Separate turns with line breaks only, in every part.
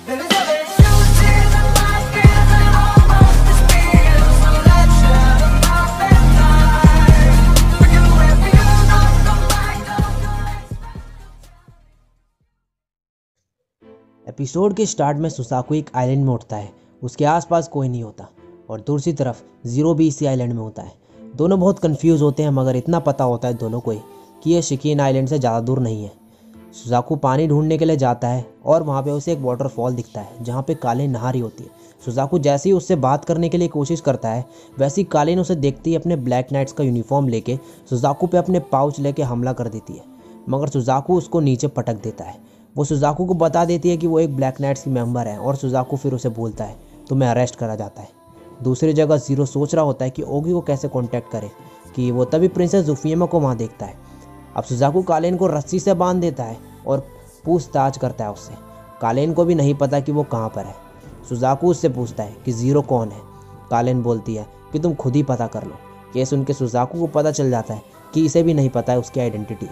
Episode के start में सुसाकू एक आइलैंड में उठता है। उसके आसपास कोई नहीं होता और दूसरी तरफ ज़ीरो भी इसी आइलैंड में होता है। दोनों बहुत कंफ्यूज होते हैं, मगर इतना पता होता है दोनों को ही कि ये शिकीन आइलैंड से ज़्यादा दूर नहीं है। सुसाकू पानी ढूंढने के लिए जाता है और वहाँ पे उसे एक वाटरफॉल दिखता है जहाँ पे कालीन नहा रही होती है। सुसाकू जैसे ही उससे बात करने के लिए कोशिश करता है, वैसे ही कालीन उसे देखते ही अपने ब्लैक नाइट्स का यूनिफॉर्म लेके सुसाकू पे अपने पाउच लेके हमला कर देती है, मगर सुसाकू उसको नीचे पटक देता है। वो सुसाकू को बता देती है कि वो एक ब्लैक नाइट्स की मेंबर है और सुसाकू फिर उसे बोलता है तुम्हें अरेस्ट करा जाता है। दूसरी जगह ज़ीरो सोच रहा होता है कि ओगी को कैसे कांटेक्ट करे कि वो तभी प्रिंसेस ज़ुफियमा को वहाँ देखता है। अब सुसाकू कालीन को रस्सी से बांध देता है और पूछताछ करता है उससे। कालीन को भी नहीं पता कि वो कहाँ पर है। सुसाकू उससे पूछता है कि ज़ीरो कौन है। कालीन बोलती है कि तुम खुद ही पता कर लो। ये सुन के सुसाकू को पता चल जाता है कि इसे भी नहीं पता है उसकी आइडेंटिटी।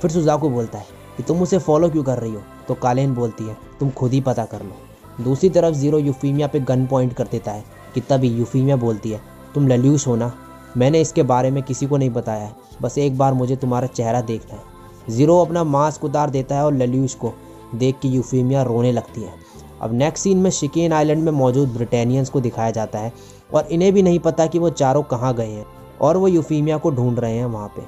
फिर सुसाकू बोलता है कि तुम उसे फॉलो क्यों कर रही हो, तो कालीन बोलती है तुम खुद ही पता कर लो। दूसरी तरफ ज़ीरो यूफीमिया पे गन पॉइंट कर देता है कि तभी यूफीमिया बोलती है तुम लेल्यूश हो ना, मैंने इसके बारे में किसी को नहीं बताया है, बस एक बार मुझे तुम्हारा चेहरा देखना है। ज़ीरो अपना मास्क उतार देता है और लेल्यूश को देख के यूफीमिया रोने लगती है। अब नेक्स्ट सीन में शिकीन आइलैंड में मौजूद ब्रिटेनियंस को दिखाया जाता है और इन्हें भी नहीं पता कि वो चारों कहाँ गए हैं और वो यूफीमिया को ढूंढ रहे हैं वहाँ पे।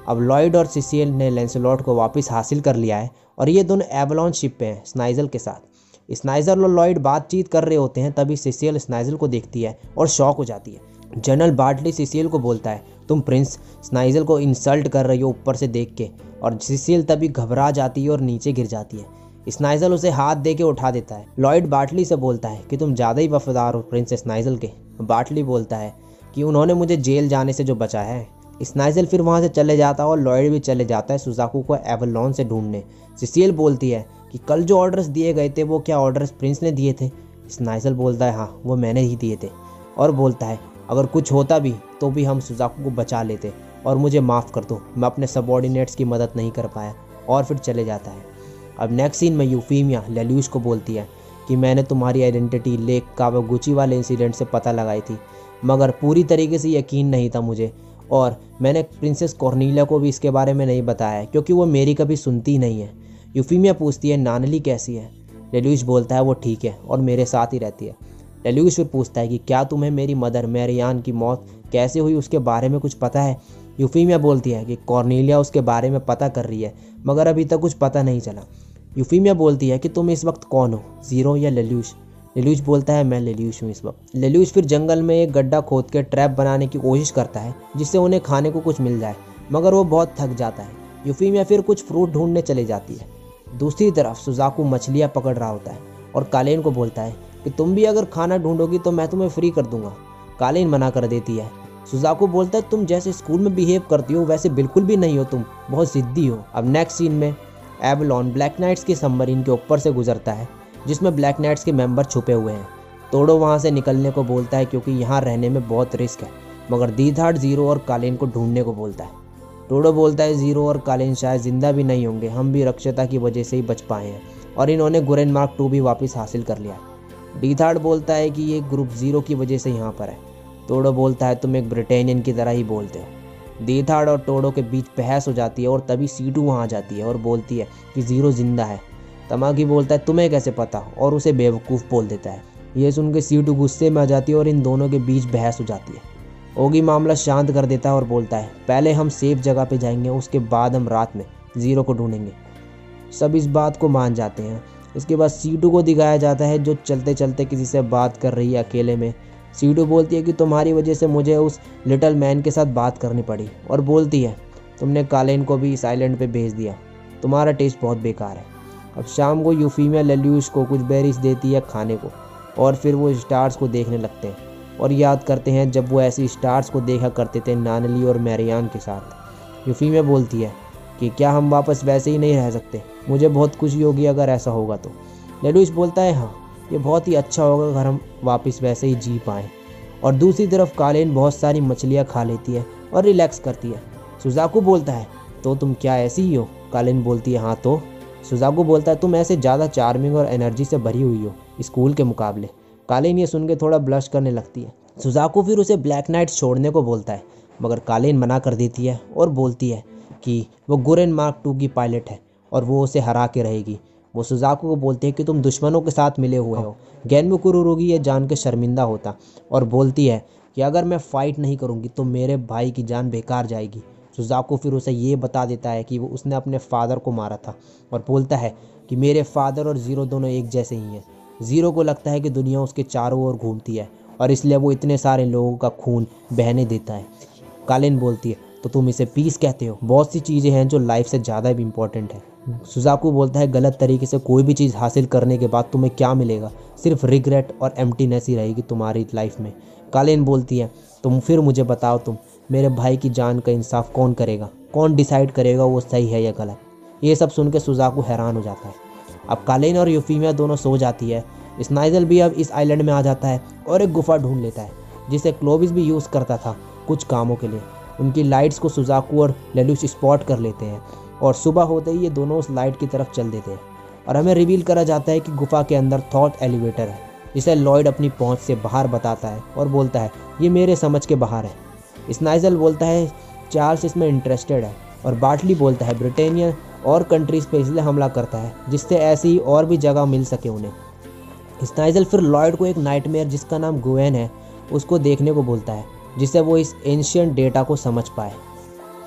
अब लॉयड और सिसिल ने लैंसलॉट को वापस हासिल कर लिया है और ये दोनों एवलॉन शिप पे हैं स्नाइजल के साथ। स्नाइजल और लॉयड बातचीत कर रहे होते हैं, तभी सिसिल स्नाइजल को देखती है और शॉक हो जाती है। जनरल बार्टली सिसिल को बोलता है तुम प्रिंस स्नाइजल को इंसल्ट कर रही हो ऊपर से देख के, और सिसिल तभी घबरा जाती है और नीचे गिर जाती है। स्नाइजल उसे हाथ दे के उठा देता है। लॉयड बार्टली से बोलता है कि तुम ज़्यादा ही वफादार हो प्रिंस स्नाइजल के। बार्टली बोलता है कि उन्होंने मुझे जेल जाने से जो बचाया है। स्नाइजल फिर वहाँ से चले जाता है और लॉयड भी चले जाता है सुसाकू को एवलॉन से ढूंढने। सिसिल बोलती है कि कल जो ऑर्डर्स दिए गए थे वो क्या ऑर्डर्स प्रिंस ने दिए थे। स्नाइजल बोलता है हाँ वो मैंने ही दिए थे, और बोलता है अगर कुछ होता भी तो भी हम सुसाकू को बचा लेते और मुझे माफ़ कर दो, मैं अपने सबॉर्डिनेट्स की मदद नहीं कर पाया, और फिर चले जाता है। अब नेक्स्ट सीन में यूफीमिया लेल्यूश को बोलती है कि मैंने तुम्हारी आइडेंटिटी लेक कावागुची वाले इंसिडेंट से पता लगाई थी, मगर पूरी तरीके से यकीन नहीं था मुझे, और मैंने प्रिंसेस कॉर्नेलिया को भी इसके बारे में नहीं बताया क्योंकि वो मेरी कभी सुनती नहीं है। यूफीमिया पूछती है नानली कैसी है। लेल्यूश बोलता है वो ठीक है और मेरे साथ ही रहती है। लेल्यूश फिर पूछता है कि क्या तुम्हें मेरी मदर मैरियान की मौत कैसे हुई उसके बारे में कुछ पता है। यूफीमिया बोलती है कि कॉर्नेलिया उसके बारे में पता कर रही है, मगर अभी तक कुछ पता नहीं चला। यूफीमिया बोलती है कि तुम इस वक्त कौन हो, ज़ीरो या लेल्यूश। लेल्यूश बोलता है मैं लेल्यूश हूँ इस वक्त। लेल्यूश फिर जंगल में एक गड्ढा खोद के ट्रैप बनाने की कोशिश करता है जिससे उन्हें खाने को कुछ मिल जाए, मगर वो बहुत थक जाता है। यूफीमिया फिर कुछ फ्रूट ढूंढने चली जाती है। दूसरी तरफ सुसाकू मछलियाँ पकड़ रहा होता है और कालीन को बोलता है कि तुम भी अगर खाना ढूंढोगी तो मैं तुम्हें फ्री कर दूंगा। कालीन मना कर देती है। सुसाकू बोलता है तुम जैसे स्कूल में बिहेव करती हो वैसे बिल्कुल भी नहीं हो, तुम बहुत ज़िद्दी हो। अब नेक्स्ट सीन में एवलॉन ब्लैक नाइट्स की सबमरीन के ऊपर से गुजरता है जिसमें ब्लैक नाइट्स के मेंबर छुपे हुए हैं। तोड़ो वहाँ से निकलने को बोलता है क्योंकि यहाँ रहने में बहुत रिस्क है, मगर दीथार्ड ज़ीरो और कालीन को ढूंढने को बोलता है। तोड़ो बोलता है ज़ीरो और कालीन शायद जिंदा भी नहीं होंगे, हम भी रक्षता की वजह से ही बच पाए हैं और इन्होंने गुरेन मार्क 2 भी वापस हासिल कर लिया है। दीथार्ड बोलता है कि ये ग्रुप ज़ीरो की वजह से यहाँ पर है। तोड़ो बोलता है तुम एक ब्रिटेनियन की तरह ही बोलते हो। दीथार्ड और तोड़ो के बीच बहस हो जाती है और तभी सीटू वहाँ जाती है और बोलती है कि ज़ीरो जिंदा है। तमाकी बोलता है तुम्हें कैसे पता, और उसे बेवकूफ़ बोल देता है। ये सुन के सीटू गुस्से में आ जाती है और इन दोनों के बीच बहस हो जाती है। ओगी मामला शांत कर देता है और बोलता है पहले हम सेफ जगह पे जाएंगे, उसके बाद हम रात में ज़ीरो को ढूंढेंगे। सब इस बात को मान जाते हैं। इसके बाद सीटू को दिखाया जाता है जो चलते चलते किसी से बात कर रही है अकेले में। सीटू बोलती है कि तुम्हारी वजह से मुझे उस लिटिल मैन के साथ बात करनी पड़ी, और बोलती है तुमने कालीन को भी इस आइलैंड पे भेज दिया, तुम्हारा टेस्ट बहुत बेकार है। अब शाम को यूफीमिया लेल्यूश को कुछ बेरीज देती है खाने को, और फिर वो स्टार्स को देखने लगते हैं और याद करते हैं जब वो ऐसी स्टार्स को देखा करते थे नानली और मैरियान के साथ। यूफीमिया बोलती है कि क्या हम वापस वैसे ही नहीं रह सकते, मुझे बहुत खुशी होगी अगर ऐसा होगा तो। लेल्यूश बोलता है हाँ ये बहुत ही अच्छा होगा अगर हम वापस वैसे ही जी पाएँ। और दूसरी तरफ कालीन बहुत सारी मछलियाँ खा लेती है और रिलैक्स करती है। सुसाकू बोलता है तो तुम क्या ऐसी ही हो। कालीन बोलती है हाँ तो। सुजाकू बोलता है तुम ऐसे ज़्यादा चार्मिंग और एनर्जी से भरी हुई हो स्कूल के मुकाबले। कालीन ये सुन के थोड़ा ब्लश करने लगती है। सुजाकू फिर उसे ब्लैक नाइट छोड़ने को बोलता है, मगर कालीन मना कर देती है और बोलती है कि वो गुरेन मार्क 2 की पायलट है और वो उसे हरा के रहेगी। वो सुजाकू को बोलते हैं कि तुम दुश्मनों के साथ मिले हुए हो। गेनमू कुरुरुगी ये जान के शर्मिंदा होता और बोलती है कि अगर मैं फ़ाइट नहीं करूँगी तो मेरे भाई की जान बेकार जाएगी। सुजाकू फिर उसे ये बता देता है कि वो उसने अपने फादर को मारा था और बोलता है कि मेरे फादर और ज़ीरो दोनों एक जैसे ही हैं। ज़ीरो को लगता है कि दुनिया उसके चारों ओर घूमती है और इसलिए वो इतने सारे लोगों का खून बहने देता है। कालीन बोलती है तो तुम इसे पीस कहते हो। बहुत सी चीज़ें हैं जो लाइफ से ज़्यादा भी इम्पोर्टेंट है। सुजाकू बोलता है गलत तरीके से कोई भी चीज़ हासिल करने के बाद तुम्हें क्या मिलेगा, सिर्फ रिग्रेट और एम्प्टीनेस ही रहेगी तुम्हारी लाइफ में। कालीन बोलती है तुम फिर मुझे बताओ, तुम मेरे भाई की जान का इंसाफ कौन करेगा, कौन डिसाइड करेगा वो सही है या गलत। ये सब सुन के सुजाकू हैरान हो जाता है। अब कालीन और यूफीमिया दोनों सो जाती है। स्नाइजल भी अब इस आइलैंड में आ जाता है और एक गुफा ढूंढ लेता है जिसे क्लोविस भी यूज़ करता था कुछ कामों के लिए। उनकी लाइट्स को सुजाकू और लेलुश स्पॉट कर लेते हैं और सुबह होते ही ये दोनों उस लाइट की तरफ चल देते हैं और हमें रिवील करा जाता है कि गुफा के अंदर थॉट एलिवेटर है जिसे लॉयड अपनी पहुंच से बाहर बताता है और बोलता है ये मेरे समझ के बाहर है। स्नाइजल बोलता है चार्ल्स इसमें इंटरेस्टेड है और बार्टली बोलता है ब्रिटेनिया और कंट्रीज पे इसलिए हमला करता है जिससे ऐसी और भी जगह मिल सके उन्हें। स्नाइजल फिर लॉयड को एक नाइटमेयर जिसका नाम गुवेन है उसको देखने को बोलता है जिससे वो इस एंशिएंट डेटा को समझ पाए।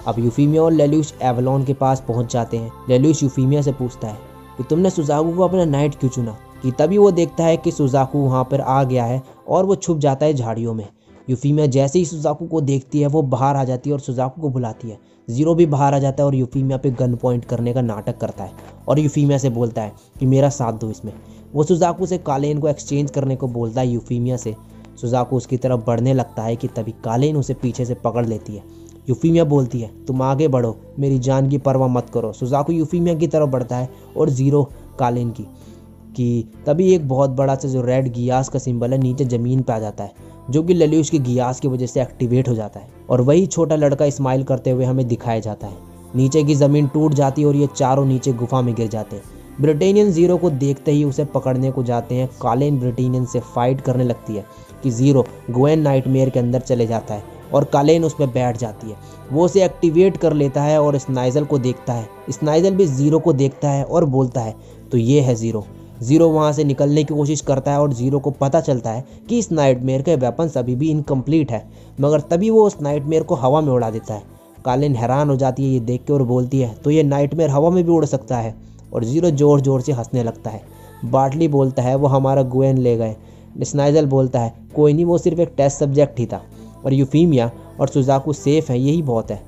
अब यूफीमिया और लेलुश एवलॉन के पास पहुंच जाते हैं। लेलुश यूफीमिया से पूछता है कि तुमने सुजाकू को अपना नाइट क्यों चुना, कि तभी वो देखता है कि सुजाकू वहाँ पर आ गया है और वो छुप जाता है झाड़ियों में। यूफीमिया जैसे ही सुजाकू को देखती है वो बाहर आ जाती है और सुजाकू को बुलाती है। ज़ीरो भी बाहर आ जाता है और यूफीमिया पे गन पॉइंट करने का नाटक करता है और यूफीमिया से बोलता है कि मेरा साथ दो इसमें। वो सुजाकू से कालीन को एक्सचेंज करने को बोलता है यूफीमिया से। सुजाकू उसकी तरफ बढ़ने लगता है कि तभी कालीन उसे पीछे से पकड़ लेती है। यूफीमिया बोलती है तुम आगे बढ़ो, मेरी जान की परवाह मत करो। सुजाकू यूफीमिया की तरफ बढ़ता है और ज़ीरो कालीन की तभी एक बहुत बड़ा सा जो रेड गियास का सिंबल है नीचे ज़मीन पे आ जाता है जो कि लेलुश की गियास की वजह से एक्टिवेट हो जाता है और वही छोटा लड़का स्माइल करते हुए हमें दिखाया जाता है। नीचे की ज़मीन टूट जाती है और ये चारों नीचे गुफा में गिर जाते हैं। ब्रिटेनियन ज़ीरो को देखते ही उसे पकड़ने को जाते हैं। कालीन ब्रिटेनियन से फाइट करने लगती है कि ज़ीरो गुवेन नाइटमेयर के अंदर चले जाता है और कालीन उस पर बैठ जाती है। वो उसे एक्टिवेट कर लेता है और स्नाइजल को देखता है। स्नाइजल भी ज़ीरो को देखता है और बोलता है तो ये है ज़ीरो। ज़ीरो वहाँ से निकलने की कोशिश करता है और ज़ीरो को पता चलता है कि इस नाइटमेयर के वेपन्स अभी भी इनकम्प्लीट है, मगर तभी वो उस नाइटमेयर को हवा में उड़ा देता है। कालीन हैरान हो जाती है ये देख के और बोलती है तो ये नाइटमेयर हवा में भी उड़ सकता है, और ज़ीरो ज़ोर ज़ोर से हंसने लगता है। बार्टली बोलता है वो हमारा गुवेन ले गए। स्नाइजल बोलता है कोई नहीं, वो सिर्फ एक टेस्ट सब्जेक्ट ही था और यूफीमिया और सुजाकू सेफ हैं, यही बहुत है।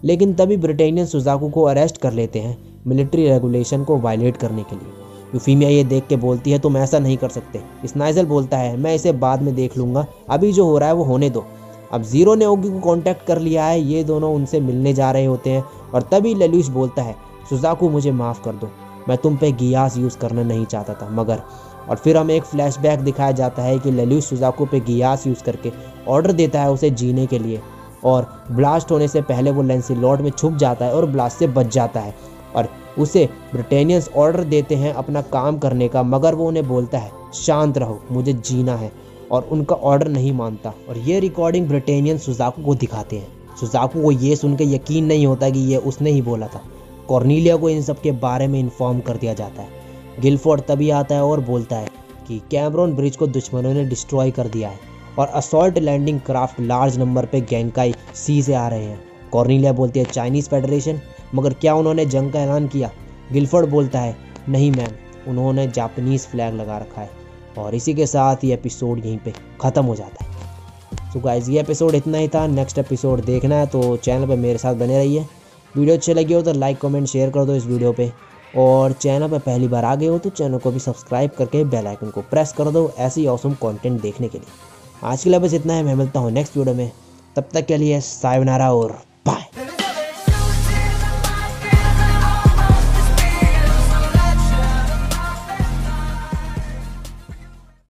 लेकिन तभी ब्रिटेनियन सुजाकू को अरेस्ट कर लेते हैं मिलिट्री रेगुलेशन को वायलेट करने के लिए। यूफीमिया ये देख के बोलती है तुम ऐसा नहीं कर सकते। स्नाइजल बोलता है मैं इसे बाद में देख लूँगा, अभी जो हो रहा है वो होने दो। अब ज़ीरो ने ओगी को कांटेक्ट कर लिया है, ये दोनों उनसे मिलने जा रहे होते हैं और तभी लेलुश बोलता है सुजाकू मुझे माफ़ कर दो, मैं तुम पे गियास यूज़ करना नहीं चाहता था मगर। और फिर हमें एक फ्लैशबैक दिखाया जाता है कि लेलुश सुजाकू पे गियास यूज़ करके ऑर्डर देता है उसे जीने के लिए, और ब्लास्ट होने से पहले वो लैंसिलॉट में छुप जाता है और ब्लास्ट से बच जाता है। और उसे ब्रिटेनियंस ऑर्डर देते हैं अपना काम करने का, मगर वो उन्हें बोलता है शांत रहो, मुझे जीना है, और उनका ऑर्डर नहीं मानता। और ये रिकॉर्डिंग ब्रिटेनियन सुजाकू को दिखाते हैं। सुजाकू को ये सुन के यकीन नहीं होता कि ये उसने ही बोला था। कॉर्नीलिया को इन सब के बारे में इन्फॉर्म कर दिया जाता है। गिलफोर्ड तभी आता है और बोलता है कि कैमरोन ब्रिज को दुश्मनों ने डिस्ट्रॉय कर दिया है और assault landing craft large number पे गैंकाई सी से आ रहे हैं। कॉर्नीलिया बोलती है चाइनीज़ फेडरेशन, मगर क्या उन्होंने जंग का ऐलान किया? गिलफोर्ड बोलता है नहीं मैम, उन्होंने जापानीज़ फ्लैग लगा रखा है। और इसी के साथ ये एपिसोड यहीं पे ख़त्म हो जाता है। सो गाइस, ये एपिसोड इतना ही था। नेक्स्ट एपिसोड देखना है तो चैनल पे मेरे साथ बने रहिए। वीडियो अच्छी लगी हो तो लाइक कमेंट शेयर कर दो इस वीडियो पे, और चैनल पे पहली बार आ गए हो तो चैनल को भी सब्सक्राइब करके बेल आइकन को प्रेस कर दो ऐसी ऑसम कंटेंट देखने के लिए। आज के लिए बस इतना है, मैं मिलता हूँ नेक्स्ट वीडियो में। तब तक के लिए सायोनारा और